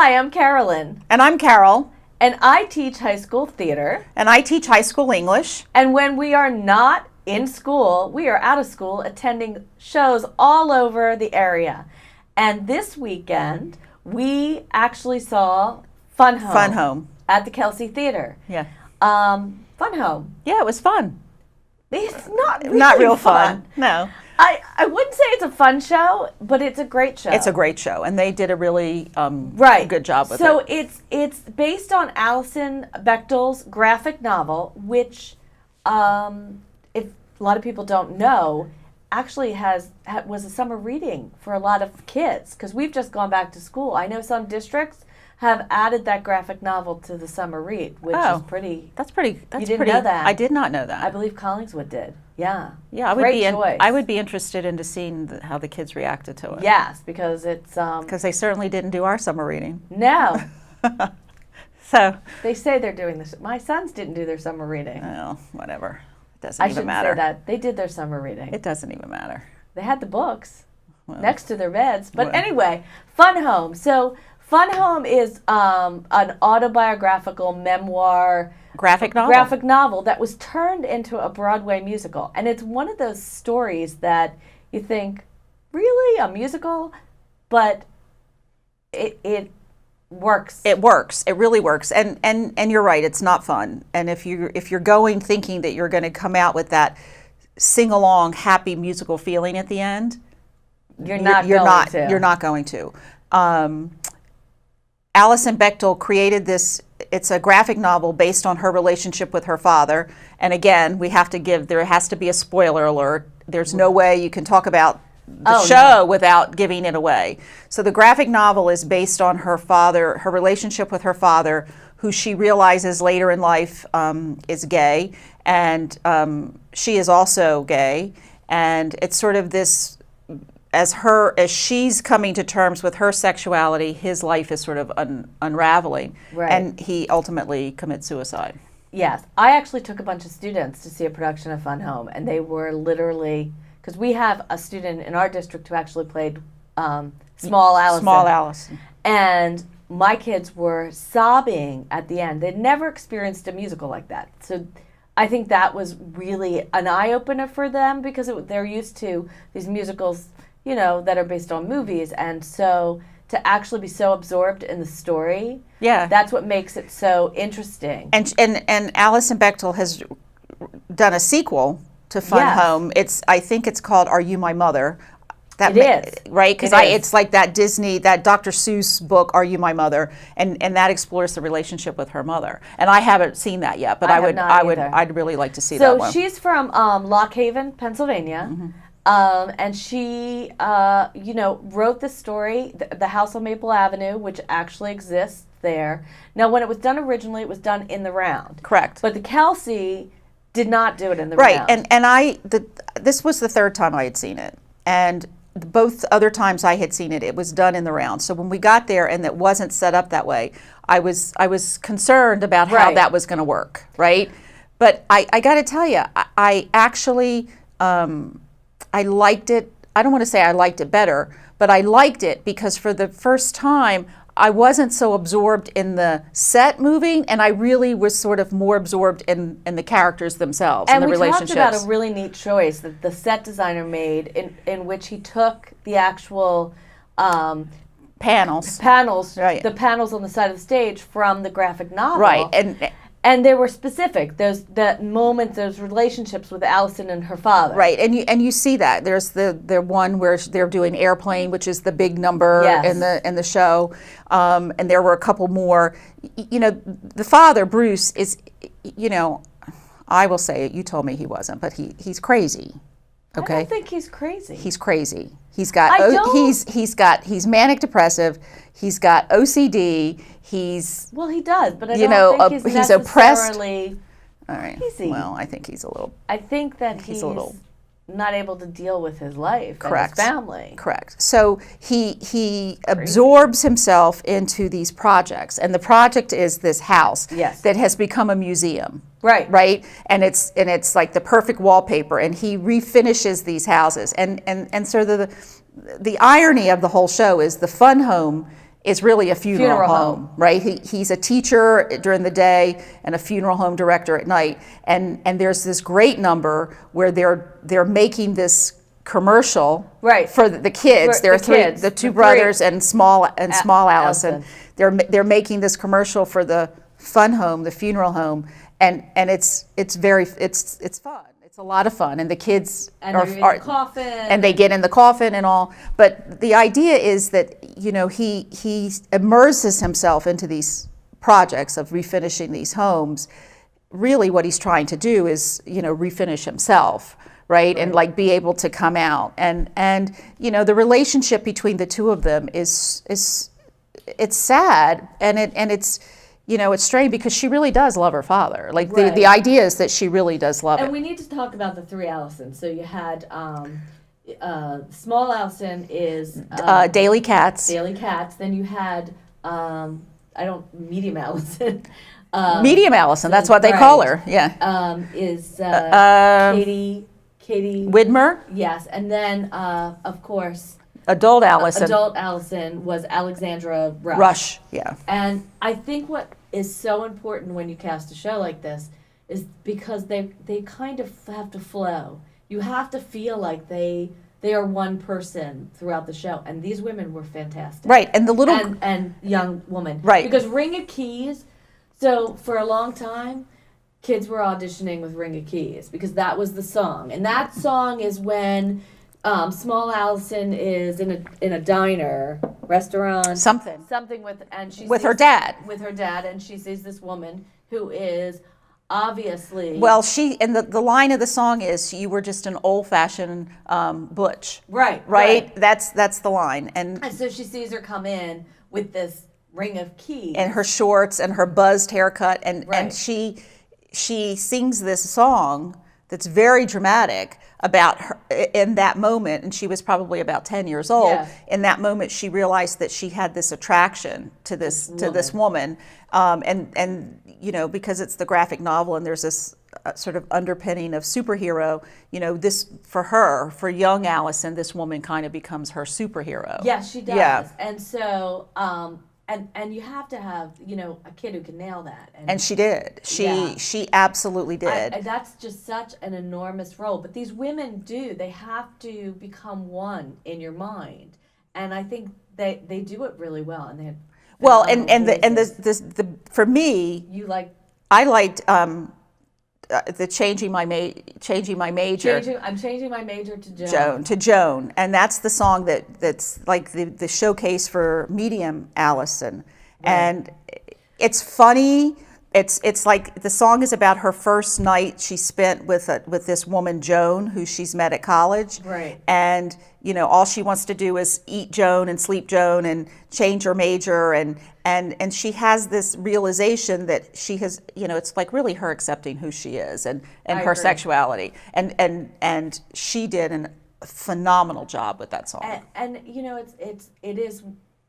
Hi, I'm Carolyn. And I'm Carol. And I teach high school theater. And I teach high school English. And when we are not in school, we are out of school attending shows all over the area. And this weekend, we actually saw Fun Home. Fun Home. At the Kelsey Theater. Yeah. Fun Home. Yeah, it was fun. It's not really Not real fun. No. I wouldn't say it's a fun show, but it's a great show. It's a great show, and they did a really good job with it. So it's based on Alison Bechdel's graphic novel, which, if a lot of people don't know, actually was a summer reading for a lot of kids, because we've just gone back to school. I know some districts have added that graphic novel to the summer read, which is pretty. That's pretty. You didn't know that? I did not know that. I believe Collingswood did. Yeah. Yeah, Choice. I would be interested into seeing how the kids reacted to it. Yes, because it's because they certainly didn't do our summer reading. No. So they say they're doing this. My sons didn't do their summer reading. Oh, whatever. It doesn't even matter. I shouldn't say that. They did their summer reading. It doesn't even matter. They had the books next to their beds. But anyway, Fun Home. So Fun Home is an autobiographical memoir graphic novel that was turned into a Broadway musical. And it's one of those stories that you think, really, a musical? But it works. It works. It really works. And you're right, it's not fun. And if you're going thinking that you're going to come out with that sing-along happy musical feeling at the end, you're not going to. Alison Bechdel created this. It's a graphic novel based on her relationship with her father. And again, there has to be a spoiler alert. There's no way you can talk about the show without giving it away. So the graphic novel is based on her relationship with her father, who she realizes later in life is gay. And she is also gay. And it's sort of this, as she's coming to terms with her sexuality, his life is sort of unraveling. Right. And he ultimately commits suicide. Yes. I actually took a bunch of students to see a production of Fun Home, and they were literally, because we have a student in our district who actually played Small Alison. Small Alison. And my kids were sobbing at the end. They'd never experienced a musical like that. So I think that was really an eye-opener for them, because they're used to these musicals, that are based on movies, and so to actually be so absorbed in the story, that's what makes it so interesting. And Alison Bechdel has done a sequel to Fun Home. I think it's called Are You My Mother? It is. Right? Because it's like that Dr. Seuss book, Are You My Mother? And that explores the relationship with her mother. And I haven't seen that yet, but I'd really like to see that one. So she's from Lock Haven, Pennsylvania. Mm-hmm. And she, wrote the story, the House on Maple Avenue, which actually exists there. Now, when it was done originally, it was done in the round. Correct. But the Kelsey did not do it in the round. Right, and this was the third time I had seen it. And both other times I had seen it, it was done in the round. So when we got there and it wasn't set up that way, I was concerned about how that was going to work, right? But I got to tell you, I actually... I liked it. I don't want to say I liked it better, but I liked it because for the first time, I wasn't so absorbed in the set moving, and I really was sort of more absorbed in the characters themselves and the relationships. And we talked about a really neat choice that the set designer made in which he took the actual panels, right. The panels on the side of the stage from the graphic novel. Right, and they were specific. Those relationships with Alison and her father. Right, and you see that. There's the one where they're doing Airplane, which is the big number in the show, and there were a couple more. The father, Bruce, is, I will say it. You told me he wasn't, but he's crazy. Okay. I don't think he's crazy. He's crazy. He's manic depressive. He's got OCD. He does, but I don't think he's necessarily All right. crazy. Well, I think he's a little. I think that he's not able to deal with his life and his family. Correct. So he absorbs himself into these projects, and the project is this house that has become a museum. Right. Right. And it's like the perfect wallpaper, and he refinishes these houses, and so the irony of the whole show is the Fun Home is really a funeral home, right? He's a teacher during the day and a funeral home director at night. And there's this great number where they're making this commercial for the kids. There are the two brothers and small Alison. They're making this commercial for the fun home, the funeral home, and it's fun. It's a lot of fun, and the kids are in the coffin, and they get in the coffin and all. But the idea is that he immerses himself into these projects of refinishing these homes. Really, what he's trying to do is refinish himself. Right, and like be able to come out, and the relationship between the two of them is it's sad, and it's it's strange because she really does love her father. Like the idea is that she really does love him. And we need to talk about the three Alisons. So you had small Alison is Daily Cats. Then you had medium Alison. Medium Alison, that's what they call her. Yeah. Is Katie Widmer? Yes, and then of course Adult Alison. Adult Alison was Alexandra Rush. Rush, yeah. And I think what is so important when you cast a show like this is because they kind of have to flow. You have to feel like they are one person throughout the show, and these women were fantastic. Right, and the little and young woman. Right, because Ring of Keys. So for a long time, kids were auditioning with Ring of Keys because that was the song, and that song is when small Alison is in a diner, restaurant, something with, and she with her dad, and she sees this woman who is obviously and the line of the song is, "You were just an old-fashioned butch." Right. That's the line, and so she sees her come in with this Ring of Keys and her shorts and her buzzed haircut, and she sings this song that's very dramatic about her in that moment, and she was probably about 10 years old. Yeah. In that moment, she realized that she had this attraction to this woman, and because it's the graphic novel and there's this sort of underpinning of superhero. This for young Alison, this woman kind of becomes her superhero. Yes, she does. Yeah. And so. And you have to have, a kid who can nail that. And she did. She absolutely did. That's just such an enormous role. But these women do. They have to become one in your mind. And I think they do it really well. And they had the for me, I liked the changing my major. I'm changing my major to Joan, and that's the song that's like the showcase for medium Alison, and it's funny. It's like the song is about her first night she spent with this woman Joan, who she's met at college, right? And all she wants to do is eat Joan and sleep Joan and change her major, and she has this realization that she has, it's like really her accepting who she is and her sexuality, and she did a phenomenal job with that song. And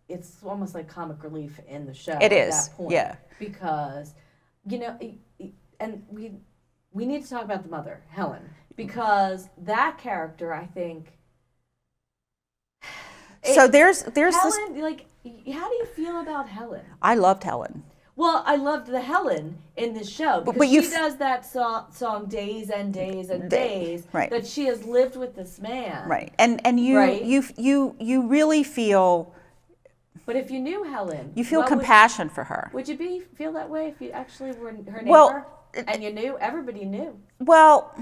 it's almost like comic relief in the show. It is, at that point, yeah, because and we need to talk about the mother, Helen, because that character, I think. So there's Helen, how do you feel about Helen? I loved Helen. Well, I loved the Helen in this show because she does that song Days and Days and Days, right, that she has lived with this man. Right. And you really feel. But if you knew Helen, you feel compassion for her. Would you feel that way if you actually were her neighbor? Well, and everybody knew. Well,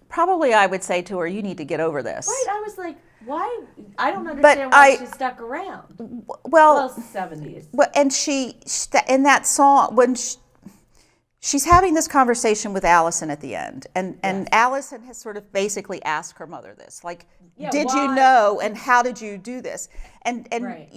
probably I would say to her, "You need to get over this." Right. I was like, why? I don't understand why she stuck around. Well, 70s. Well, and she in that song when she's having this conversation with Alison at the end, and Alison has sort of basically asked her mother this, like, did why? You know, and how did you do this? And right.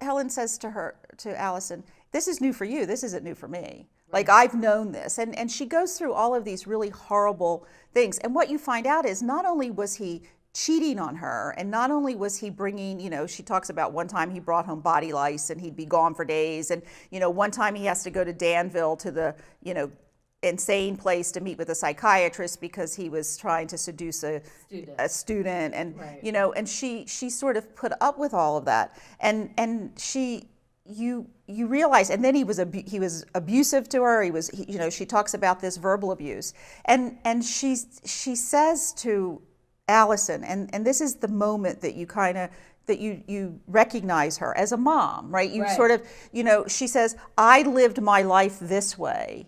Helen says to Alison, "This is new for you. This isn't new for me. Like, I've known this." And she goes through all of these really horrible things. And what you find out is not only was he cheating on her, and not only was he bringing, she talks about one time he brought home body lice and he'd be gone for days. And, one time he has to go to Danville to the, insane place to meet with a psychiatrist because he was trying to seduce a student, and and she sort of put up with all of that, and you realize, and then he was abusive to her. She talks about this verbal abuse, and she says to Alison, and this is the moment that you kind of that you recognize her as a mom, right? You sort of, she says, "I lived my life this way,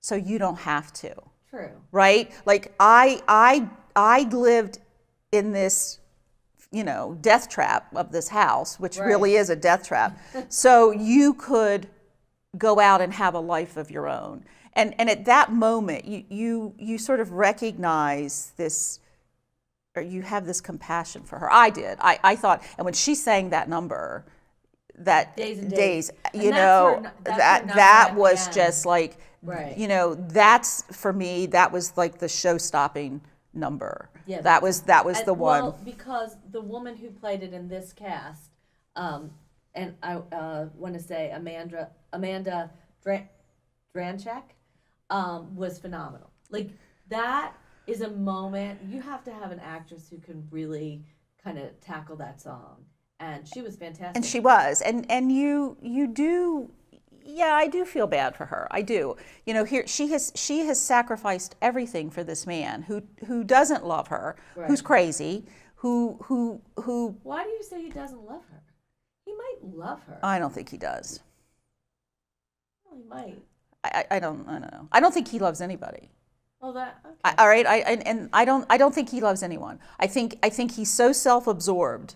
so you don't have to." True. Right? Like I lived in this, death trap of this house, which really is a death trap. So you could go out and have a life of your own. And at that moment, you sort of recognize this, or you have this compassion for her. I did. I thought, and when she sang that number, that Days and days, that was just like, that's, for me, that was like the show-stopping number. Yeah, that was the one. Well, because the woman who played it in this cast, and I want to say Amanda Dranchak, was phenomenal. Like, that is a moment, you have to have an actress who can really kind of tackle that song, and she was fantastic. And she was, and you do. Yeah, I do feel bad for her. I do. Here she has sacrificed everything for this man who doesn't love her, who's crazy, who. Why do you say he doesn't love her? He might love her. I don't think he does. Well, he might. I don't know. I don't think he loves anybody. Well, okay. All right. I don't think he loves anyone. I think he's so self-absorbed.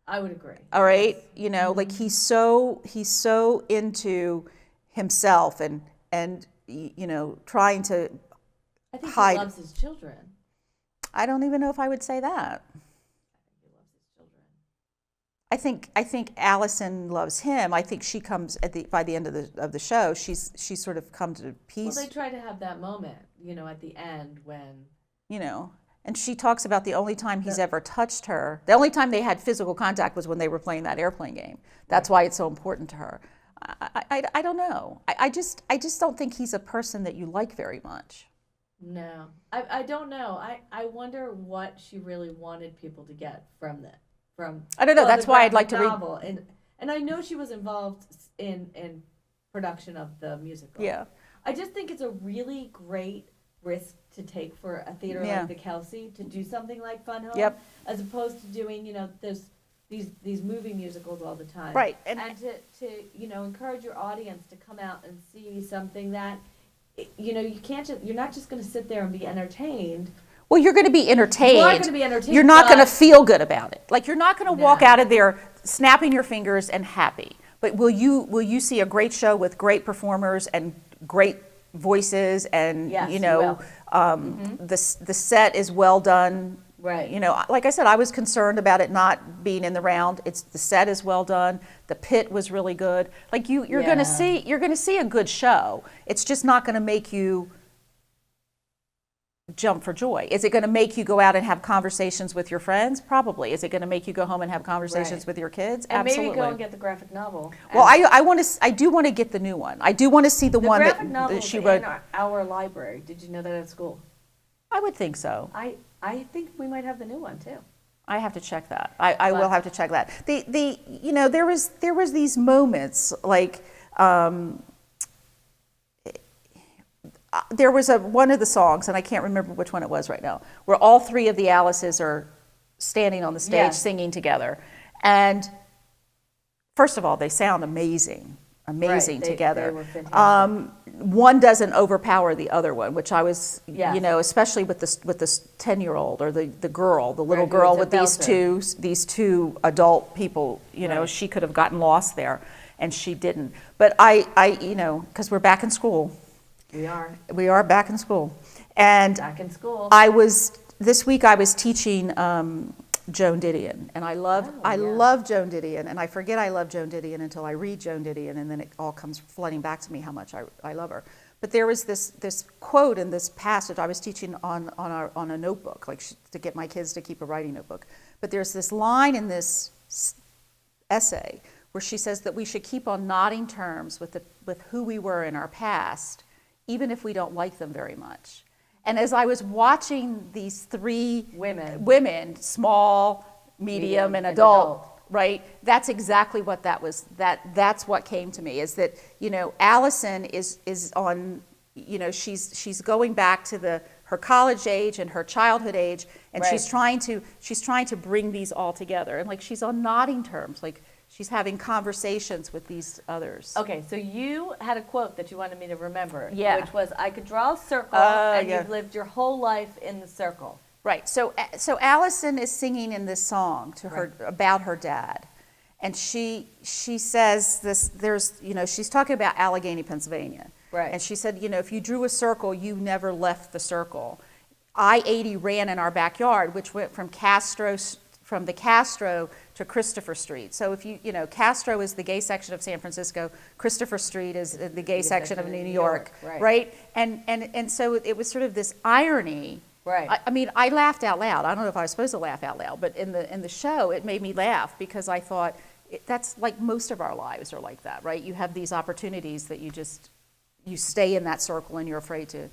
I would agree. All right, like he's so into himself and trying to I think hide. He loves his children. I don't even know if I would say that. He loves his children. I think Alison loves him. I think she comes by the end of the show. She's sort of come to peace. Well, they try to have that moment, at the end when. And she talks about the only time he's ever touched her, the only time they had physical contact was when they were playing that airplane game. That's why it's so important to her. I don't know. I just don't think he's a person that you like very much. No, I don't know. I wonder what she really wanted people to get from that. I don't know. That's why I'd like to novel. And I know she was involved in production of the musical. Yeah. I just think it's a really great risk to take for a theater like the Kelsey to do something like Fun Home, as opposed to doing these movie musicals all the time, right? And to encourage your audience to come out and see something that you can't you're not just going to sit there and be entertained. Well, you're going to be entertained. You are going to be entertained. You're not going to feel good about it. Like, you're not going to walk out of there snapping your fingers and happy. But will you see a great show with great performers and great voices, and the set is well done. Right. Like I said, I was concerned about it not being in the round. The set is well done. The pit was really good. Like, you're going to see a good show. It's just not going to make you jump for joy. Is it going to make you go out and have conversations with your friends? Probably. Is it going to make you go home and have conversations with your kids? And absolutely. Maybe go and get the graphic novel. Well, I do want to get the new one. I do want to see the one that she wrote. In our library. Did you know that at school? I would think so. I think we might have the new one too. I have to check that. I will have to check that. There was these moments like. There was one of the songs, and I can't remember which one it was right now, where all three of the Alices are standing on the stage singing together. And first of all, they sound amazing together. They were fantastic. One doesn't overpower the other one, which I was, especially with this 10-year-old or the girl, the little girl with these two adult people. She could have gotten lost there, and she didn't. But I because we're back in school. We are back in school. And back in school. This week I was teaching Joan Didion, and I love Joan Didion, and I forget I love Joan Didion until I read Joan Didion, and then it all comes flooding back to me how much I love her. But there was this quote in this passage I was teaching on a notebook, like to get my kids to keep a writing notebook. But there's this line in this essay where she says that we should keep on nodding terms with who we were in our past, even if we don't like them very much. And as I was watching these three women, small, medium, and adult, right? That's exactly what that was. That's what came to me, is that, you know, Alison is on, you know, she's going back to her college age and her childhood age, and she's trying to bring these all together, and like she's on nodding terms, like she's having conversations with these others. Okay, so you had a quote that you wanted me to remember, Yeah. which was, "I could draw a circle, and yeah. you've lived your whole life in the circle." Right. So Alison is singing in this song to her about her dad, and she says this. There's, you know, she's talking about Allegheny, Pennsylvania, right? And she said, you know, if you drew a circle, you never left the circle. I-80 ran in our backyard, which went from the Castro to Christopher Street. So if you know, Castro is the gay section of San Francisco, Christopher Street is the gay section of New York, right? And so it was sort of this irony. Right. I mean, I laughed out loud. I don't know if I was supposed to laugh out loud, but in the show, it made me laugh because I thought that's like most of our lives are like that, right? You have these opportunities that you stay in that circle and you're afraid to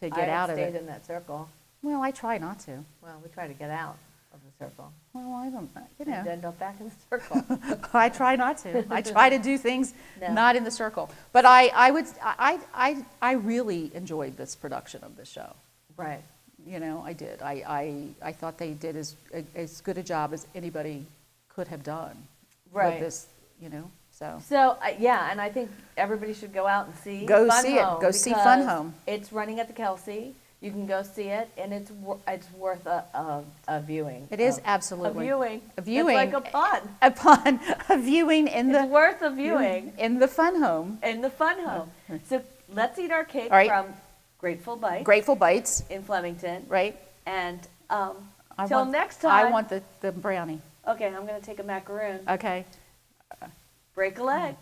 get out of it. I stayed in that circle. Well, I try not to. Well, we try to get out of the circle. Well, I don't, you know. And end up back in the circle. I try not to. I try to do things not in the circle. But I really enjoyed this production of the show. Right. You know, I did. I thought they did as good a job as anybody could have done with this, you know. So yeah, and I think everybody should go out and see Fun Home. Go see Fun Home. It's running at the Kelsey. You can go see it, and it's worth a viewing. It is absolutely a viewing. A viewing. It's like a pun. A viewing It's worth a viewing in the Fun Home. In the Fun Home. So let's eat our cake from Grateful Bites. Grateful Bites in Flemington. Right. And till next time. I want the brownie. Okay, I'm going to take a macaroon. Okay. Break a leg.